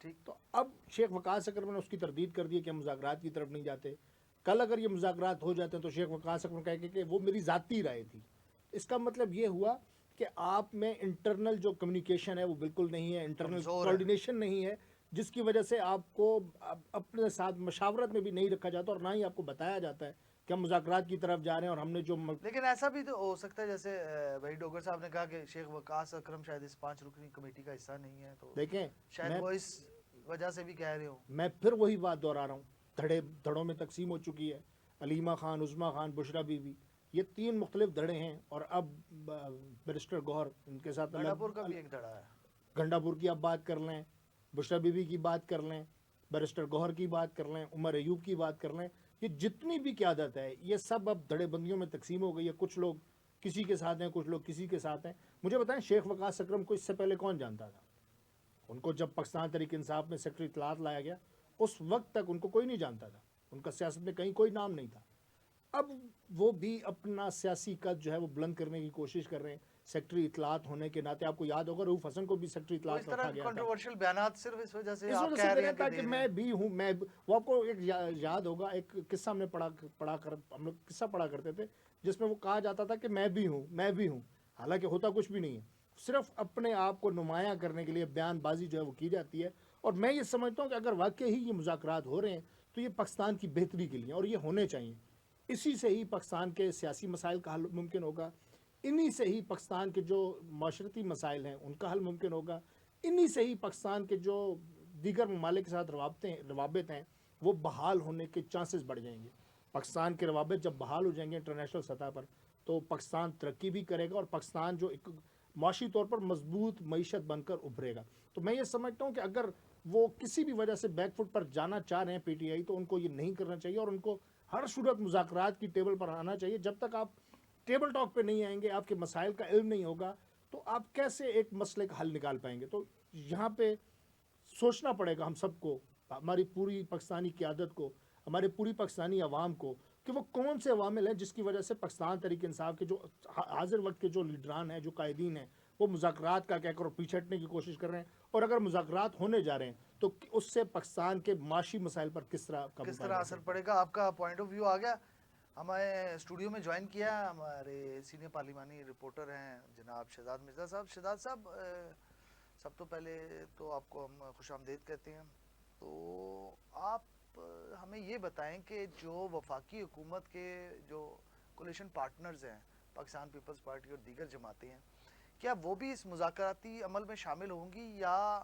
ٹھیک. تو اب شیخ وقاص اکرم نے اس کی تردید کر دی کہ ہم مذاکرات کی طرف نہیں جاتے. کل اگر یہ مذاکرات ہو جاتے ہیں تو شیخ وقاص اکرم کہے کہ وہ میری ذاتی رائے تھی. اس کا مطلب یہ ہوا کہ آپ میں انٹرنل جو کمیونیکیشن ہے وہ بالکل نہیں ہے, انٹرنل کمزور ہے. کوارڈینیشن نہیں ہے, جس کی وجہ سے آپ کو اپنے ساتھ مشاورت میں بھی نہیں رکھا جاتا اور نہ ہی آپ کو بتایا جاتا ہے کہ ہم مذاکرات کی طرف جا رہے ہیں. اور ہم نے جو لیکن ایسا بھی تو ہو سکتا ہے جیسے بھائی ڈوگر صاحب نے کہا کہ شیخ وقاص اکرم شاید اس 5 رکنی کمیٹی کا حصہ نہیں ہے, تو دیکھیں شاید وہ اس وجہ سے بھی کہہ رہے ہوں. میں پھر وہی بات دہرا رہا ہوں, دھڑوں میں تقسیم ہو چکی ہے. علیمہ خان, عظمیٰ خان, بشرا بی بی, یہ 3 مختلف دھڑے ہیں. اور اب بیرسٹر گوہر ان کے ساتھ گنڈا پور کا بھی ایک دھڑا ہے. گنڈا پور کی آپ بات کر لیں, بشرا بی بی کی بات کر لیں, بیرسٹر گوہر کی بات کر لیں, عمر ایوب کی بات کر لیں, یہ جتنی بھی قیادت ہے یہ سب اب دھڑے بندیوں میں تقسیم ہو گئی ہے. کچھ لوگ کسی کے ساتھ ہیں, کچھ لوگ کسی کے ساتھ ہیں. مجھے بتائیں شیخ وقاص اکرم کو اس سے پہلے کون جانتا تھا؟ ان کو جب پاکستان تحریک انصاف میں سیکرٹری اطلاعات لایا گیا اس وقت تک ان کو کوئی نہیں جانتا تھا, ان کا سیاست میں کہیں کوئی نام نہیں تھا. اب وہ بھی اپنا سیاسی قد جو ہے وہ بلند کرنے کی کوشش کر رہے ہیں. سیکرٹری اطلاعات ہونے کے ناطے آپ کو یاد ہوگا رؤوف حسن کو بھی سیکرٹری وہ اس اطلاعات طرح رکھا گیا تھا. کنٹروورشل بیانات صرف اس وجہ سے اس آپ وجہ کہہ سے رہے دے ہیں رہا تھا کہ کہ دے میں رہے ہیں. بھی ہوں. وہ آپ کو ایک یاد ہوگا, ایک قصہ ہم نے ہم لوگ قصہ پڑھا کرتے تھے جس میں وہ کہا جاتا تھا کہ میں بھی ہوں. حالانکہ ہوتا کچھ بھی نہیں ہے, صرف اپنے آپ کو نمایاں کرنے کے لیے بیان بازی جو ہے وہ کی جاتی ہے. اور میں یہ سمجھتا ہوں کہ اگر واقعی ہی یہ مذاکرات ہو رہے ہیں تو یہ پاکستان کی بہتری کے لیے اور یہ ہونے چاہیے. اسی سے ہی پاکستان کے سیاسی مسائل کا حل ممکن ہوگا, انہی سے ہی پاکستان کے جو معاشرتی مسائل ہیں ان کا حل ممکن ہوگا, انہی سے ہی پاکستان کے جو دیگر ممالک کے ساتھ روابط ہیں وہ بحال ہونے کے چانسز بڑھ جائیں گے. پاکستان کے روابط جب بحال ہو جائیں گے انٹرنیشنل سطح پر تو پاکستان ترقی بھی کرے گا اور پاکستان جو ایک معاشی طور پر مضبوط معیشت بن کر ابھرے گا. تو میں یہ سمجھتا ہوں کہ اگر وہ کسی بھی وجہ سے بیک فٹ پر جانا چاہ رہے ہیں پی ٹی آئی تو ان کو یہ نہیں کرنا چاہیے اور ان کو ہر صورت مذاکرات کی ٹیبل پر آنا چاہیے. جب تک آپ ٹیبل ٹاک پہ نہیں آئیں گے, آپ کے مسائل کا علم نہیں ہوگا, تو آپ کیسے ایک مسئلے کا حل نکال پائیں گے. تو یہاں پہ سوچنا پڑے گا ہم سب کو, ہماری پوری پاکستانی قیادت کو, ہمارے پوری پاکستانی عوام کو, کہ وہ کون سے عوامل ہیں جس کی وجہ سے پاکستان تحریک انصاف کے جو حاضر وقت کے جو لیڈران ہیں, جو قائدین ہیں, وہ مذاکرات کا کہہ کر پیچھے ہٹنے کی کوشش کر رہے ہیں. اور اگر مذاکرات ہونے جا رہے ہیں تو اس سے پاکستان کے معاشی مسائل پر کس طرح اثر پڑے گا. آپ کا پوائنٹ آف ویو آ گیا. ہمارے اسٹوڈیو میں جوائن کیا ہمارے سینئر پارلیمانی رپورٹر ہیں جناب شہزاد مرزا صاحب. شہزاد صاحب, سب تو پہلے تو آپ کو ہم خوش آمدید کہتے ہیں. تو آپ ہمیں یہ بتائیں کہ جو وفاقی حکومت کے جو کولیشن پارٹنرز ہیں, پاکستان پیپلز پارٹی اور دیگر جماعتیں ہیں, کیا وہ بھی اس مذاکراتی عمل میں شامل ہوں گی یا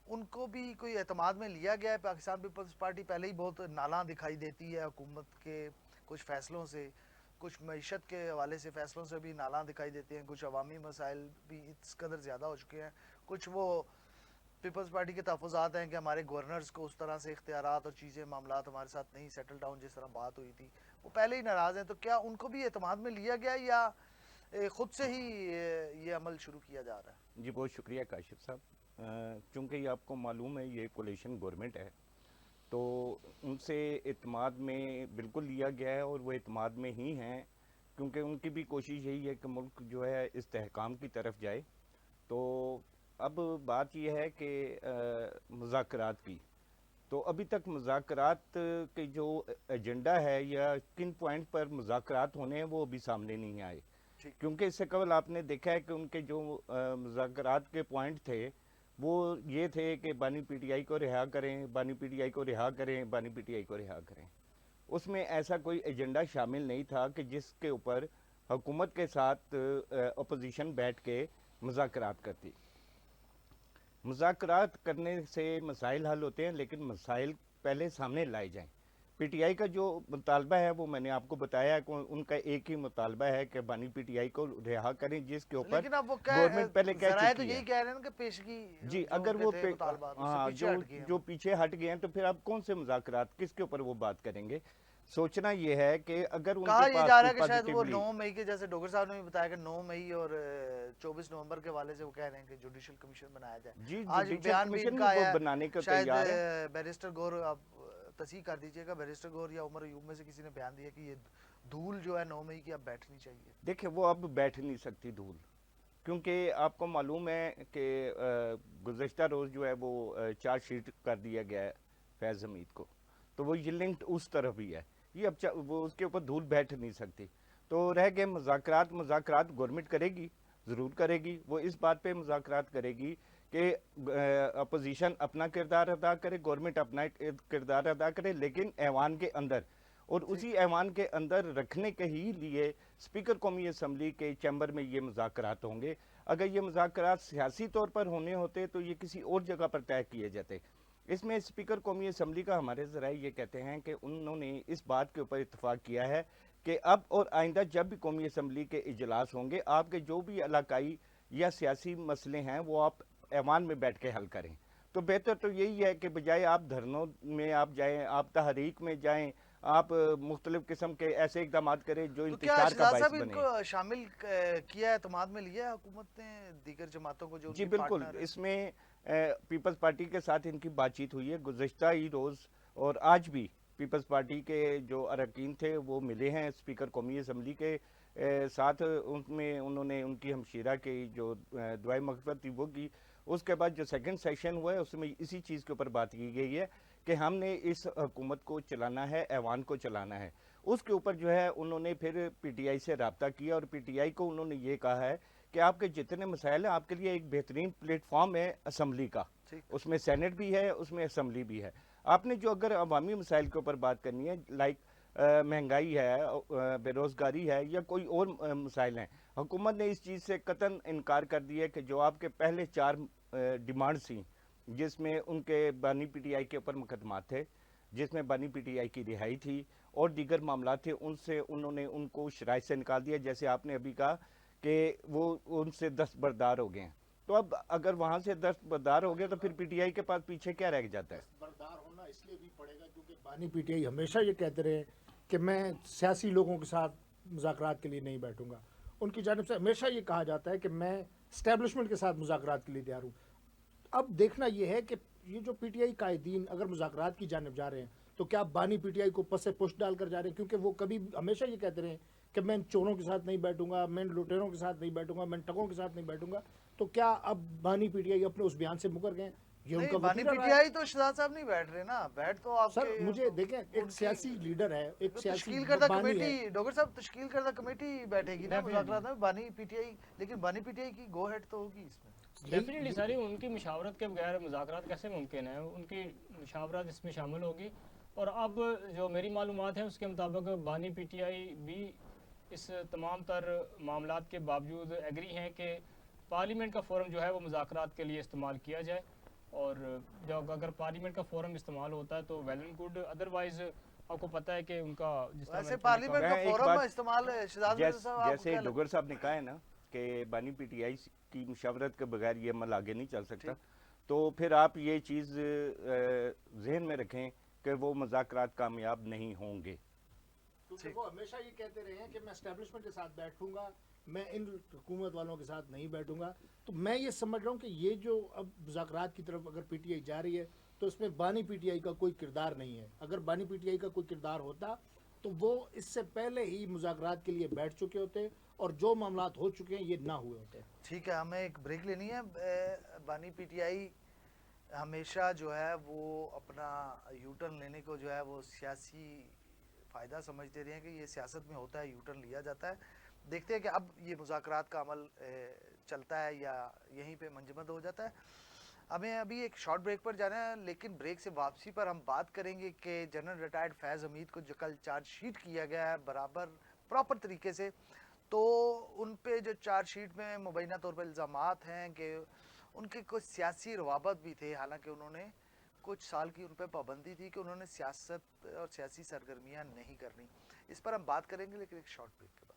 ان کو بھی کوئی اعتماد میں لیا گیا ہے؟ پاکستان پیپلز پارٹی پہلے ہی بہت نالاں دکھائی دیتی ہے حکومت کے کچھ فیصلوں سے, کچھ معیشت کے حوالے سے فیصلوں سے بھی نالاں دکھائی دیتے ہیں, کچھ عوامی مسائل بھی اس قدر زیادہ ہو چکے ہیں, کچھ وہ پیپلز پارٹی کے تحفظات ہیں کہ ہمارے گورنرز کو اس طرح سے اختیارات اور چیزیں معاملات ہمارے ساتھ نہیں سیٹل ڈاؤن جس طرح بات ہوئی تھی, وہ پہلے ہی ناراض ہیں. تو کیا ان کو بھی اعتماد میں لیا گیا یا خود سے ہی یہ عمل شروع کیا جا رہا ہے؟ جی بہت شکریہ کاشف صاحب. چونکہ یہ آپ کو معلوم ہے یہ کولیشن گورنمنٹ ہے تو ان سے اعتماد میں بالکل لیا گیا ہے اور وہ اعتماد میں ہی ہیں, کیونکہ ان کی بھی کوشش یہی ہے کہ ملک جو ہے استحکام کی طرف جائے. تو اب بات یہ ہے کہ مذاکرات کی, تو ابھی تک مذاکرات کے جو ایجنڈا ہے یا کن پوائنٹ پر مذاکرات ہونے ہیں وہ ابھی سامنے نہیں آئے. کیونکہ اس سے قبل آپ نے دیکھا ہے کہ ان کے جو مذاکرات کے پوائنٹ تھے وہ یہ تھے کہ بانی پی ٹی آئی کو رہا کریں, بانی پی ٹی آئی کو رہا کریں, بانی پی ٹی آئی کو رہا کریں. اس میں ایسا کوئی ایجنڈا شامل نہیں تھا کہ جس کے اوپر حکومت کے ساتھ اپوزیشن بیٹھ کے مذاکرات کرتی. مذاکرات کرنے سے مسائل حل ہوتے ہیں لیکن مسائل پہلے سامنے لائے جائیں. پی ٹی آئی کا جو مطالبہ ہے وہ میں نے آپ کو بتایا ہے کہ ان کا ایک ہی مطالبہ ہے کہ بانی پی ٹی آئی کو رہا کریں, جس کے اوپر لیکن اب وہ گورنمنٹ پہلے کہہ ذرائع تو چکی ہے. یہی کہہ رہے ہیں کہ پیشگی جی جو اگر ان کے وہ تھے مطالبات اس سے پیچھے ہٹ گئے ہیں. جو پیچھے ہٹ گئے ہیں تو پھر آپ کون سے مذاکرات, کس کے اوپر وہ بات کریں گے؟ سوچنا یہ ہے کہ اگر ان کہا کے یہ جا رہا ہے پاس کہ شاید وہ 9 پازیٹیولی مئی کے, جیسے ڈوگر صاحب نے بھی بتایا کہ 9 مئی اور 24 نومبر کے حوالے سے وہ کہہ رہے ہیں کہ جوڈیشل کمیشن بنایا جائے. جی آج جوڈیشل بیان بھی ان کمیشن کا آیا وہ ہے, بنانے کو شاید تیار ہے. بیرسٹر گور, آپ تصحیح کر دیجئے گا, بیرسٹر گور یا عمر ایوب میں سے کسی نے بیان دیا کہ یہ دھول جو ہے 9 مئی کی اب بیٹھنی چاہیے. دیکھیں وہ اب بیٹھ نہیں سکتی دھول, کیونکہ آپ کو معلوم ہے کہ گزشتہ روز جو ہے وہ چارج شیٹ کر دیا گیا ہے فیض حمید کو، تو وہ یہ لنکڈ اس طرف ہی ہے، یہ اب وہ اس کے اوپر دھول بیٹھ نہیں سکتی. تو رہ گئے مذاکرات گورنمنٹ کرے گی، ضرور کرے گی. وہ اس بات پہ مذاکرات کرے گی کہ اپوزیشن اپنا کردار ادا کرے، گورنمنٹ اپنا کردار ادا کرے، لیکن ایوان کے اندر، اور اسی ایوان کے اندر رکھنے کے ہی لیے اسپیکر قومی اسمبلی کے چیمبر میں یہ مذاکرات ہوں گے. اگر یہ مذاکرات سیاسی طور پر ہونے ہوتے تو یہ کسی اور جگہ پر طے کیے جاتے. اس میں اسپیکر قومی اسمبلی کا ہمارے ذرائع یہ کہتے ہیں کہ انہوں نے اس بات کے اوپر اتفاق کیا ہے کہ اب اور آئندہ جب بھی قومی اسمبلی کے اجلاس ہوں گے، آپ کے جو بھی علاقائی یا سیاسی مسئلے ہیں وہ آپ ایوان میں بیٹھ کے حل کریں. تو بہتر تو یہی ہے کہ بجائے آپ دھرنوں میں آپ جائیں، آپ تحریک میں جائیں، آپ مختلف قسم کے ایسے اقدامات کریں جو تو کیا انتشار کا شہزاد باعث صاحب ان بنے. کو شامل کیا ہے، اعتماد میں لیا ہے حکومت نے دیگر جماعتوں کو جو ان جی کی بالکل، پارٹنر ہیں؟ اس میں پیپلز پارٹی کے ساتھ ان کی بات چیت ہوئی ہے گزشتہ ہی روز، اور آج بھی پیپلز پارٹی کے جو اراکین تھے وہ ملے ہیں اسپیکر قومی اسمبلی کے ساتھ. ان میں انہوں نے ان کی ہمشیرہ کی جو دعائیں مغفرت تھی وہ کی. اس کے بعد جو سیکنڈ سیشن ہوا ہے اس میں اسی چیز کے اوپر بات کی گئی ہے کہ ہم نے اس حکومت کو چلانا ہے، ایوان کو چلانا ہے. اس کے اوپر جو ہے انہوں نے پھر پی ٹی آئی سے رابطہ کیا، اور پی ٹی آئی کو انہوں نے یہ کہا ہے کہ آپ کے جتنے مسائل ہیں، آپ کے لیے ایک بہترین پلیٹ فارم ہے اسمبلی کا. اس میں سینٹ بھی ہے، اس میں اسمبلی بھی ہے. آپ نے جو اگر عوامی مسائل کے اوپر بات کرنی ہے، لائک مہنگائی ہے، بے روزگاری ہے، یا کوئی اور مسائل ہیں، حکومت نے اس چیز سے قطعاً انکار کر دیا کہ جو آپ کے پہلے 4 ڈیمانڈز تھیں، جس میں ان کے بانی پی ٹی آئی کے اوپر مقدمات تھے، جس میں بانی پی ٹی آئی کی رہائی تھی اور دیگر معاملات تھے، ان سے انہوں نے ان کو شرائط سے نکال دیا. جیسے آپ نے ابھی کہا کہ وہ ان سے دستبردار ہو گئے ہیں. تو اب اگر وہاں سے دستبردار ہو گئے تو پھر پی ٹی آئی کے پاس پیچھے کیا رہ جاتا ہے؟ بردار ہونا اس لیے بھی پڑے گا کیونکہ بانی پی ٹی آئی ہمیشہ یہ کہتے رہے کہ میں سیاسی لوگوں کے ساتھ مذاکرات کے لیے نہیں بیٹھوں گا. ان کی جانب سے ہمیشہ یہ کہا جاتا ہے کہ میں اسٹیبلشمنٹ کے ساتھ مذاکرات کے لیے تیار ہوں. اب دیکھنا یہ ہے کہ یہ جو پی ٹی آئی قائدین اگر مذاکرات کی جانب جا رہے ہیں تو کیا بانی پی ٹی آئی کو پس پشت ڈال کر جا رہے ہیں؟ کیونکہ وہ کبھی ہمیشہ یہ کہتے رہے کہ میں چوروں کے ساتھ نہیں بیٹھوں گا، میں لٹیروں کے ساتھ نہیں بیٹھوں گا، میں ٹکوں کے ساتھ نہیں بیٹھوں گا. تو کیا اب بانی پی ٹی آئی اپنے اس بیان سے مکر گئے؟ یہ ان نہیں، کا بانی وتیرہ پی رہا ٹی ہے. آئی تو شہزاد صاحب نہیں بیٹھ رہے نا، بیٹھ تو آپ سر کے مجھے دیکھیں، ان ایک کی سیاسی لیڈر ہے، ایک سیاسی تشکیل کردہ بانی ہے. کمیٹی، ڈاکٹر صاحب تشکیل کردہ کمیٹی بیٹھے گی نا مذاکرات میں، بانی پی ٹی آئی، لیکن بانی پی ٹی آئی کی گو ہیڈ تو ہوگی اس میں. ڈیفینیٹلی ساری ان کی مشاورت کے بغیر مذاکرات کیسے ممکن ہے؟ ان کی مشاورت اس میں شامل ہوگی. اور اب جو میری معلومات ہیں اس کے مطابق بانی پی ٹی آئی بھی اس تمام تر معاملات کے باوجود ایگری ہیں کہ پارلیمنٹ کا فورم جو ہے وہ مذاکرات کے لیے استعمال کیا جائے. اور جب اگر پارلیمنٹ کا فورم استعمال ہوتا ہے تو ویل اینڈ گڈ، ادروائز آپ کو پتہ ہے کہ ان کا جس طرح ویسے پارلیمنٹ کا میں ایک فورم بات استعمال شہزاد مرزا صاحب آپ کو جیسے کیا ڈوگر صاحب نے کہا ہے نا کہ بانی پی ٹی آئی کی مشاورت کے بغیر یہ عمل آگے نہیں چل سکتا، تو پھر آپ یہ چیز ذہن میں رکھیں کہ وہ مذاکرات کامیاب نہیں ہوں گے. کیونکہ وہ ہمیشہ یہ کہتے رہے ہیں کہ میں اسٹیبلشمنٹ کے ساتھ بیٹھوں گا، میں ان حکومت والوں کے ساتھ نہیں بیٹھوں گا. تو میں یہ سمجھ رہا ہوں کہ یہ جو اب مذاکرات کی طرف اگر پی ٹی آئی جا رہی ہے تو اس میں بانی پی ٹی آئی کا کوئی کردار نہیں ہے. اگر بانی پی ٹی آئی کا کوئی کردار ہوتا تو وہ اس سے پہلے ہی مذاکرات کے لیے بیٹھ چکے ہوتے اور جو معاملات ہو چکے ہیں یہ نہ ہوئے ہوتے. ٹھیک ہے، ہمیں ایک بریک لینی ہے. بانی پی ٹی آئی ہمیشہ جو ہے وہ اپنا یو ٹرن لینے کو جو ہے وہ سیاسی فائدہ سمجھتے رہے ہیں کہ یہ سیاست میں ہوتا ہے، یو ٹرن لیا جاتا ہے. دیکھتے ہیں کہ اب یہ مذاکرات کا عمل چلتا ہے یا یہیں پہ منجمد ہو جاتا ہے. ہمیں ابھی ایک شارٹ بریک پر جانا ہے، لیکن بریک سے واپسی پر ہم بات کریں گے کہ جنرل ریٹائرڈ فیض حمید کو جو کل چارج شیٹ کیا گیا ہے برابر پراپر طریقے سے، تو ان پہ جو چارج شیٹ میں مبینہ طور پر الزامات ہیں کہ ان کے کچھ سیاسی روابط بھی تھے، حالانکہ انہوں نے کچھ سال کی ان پہ پابندی تھی کہ انہوں نے سیاست اور سیاسی سرگرمیاں نہیں کرنی. اس پر ہم بات کریں گے لیکن ایک شارٹ بریک کے بعد.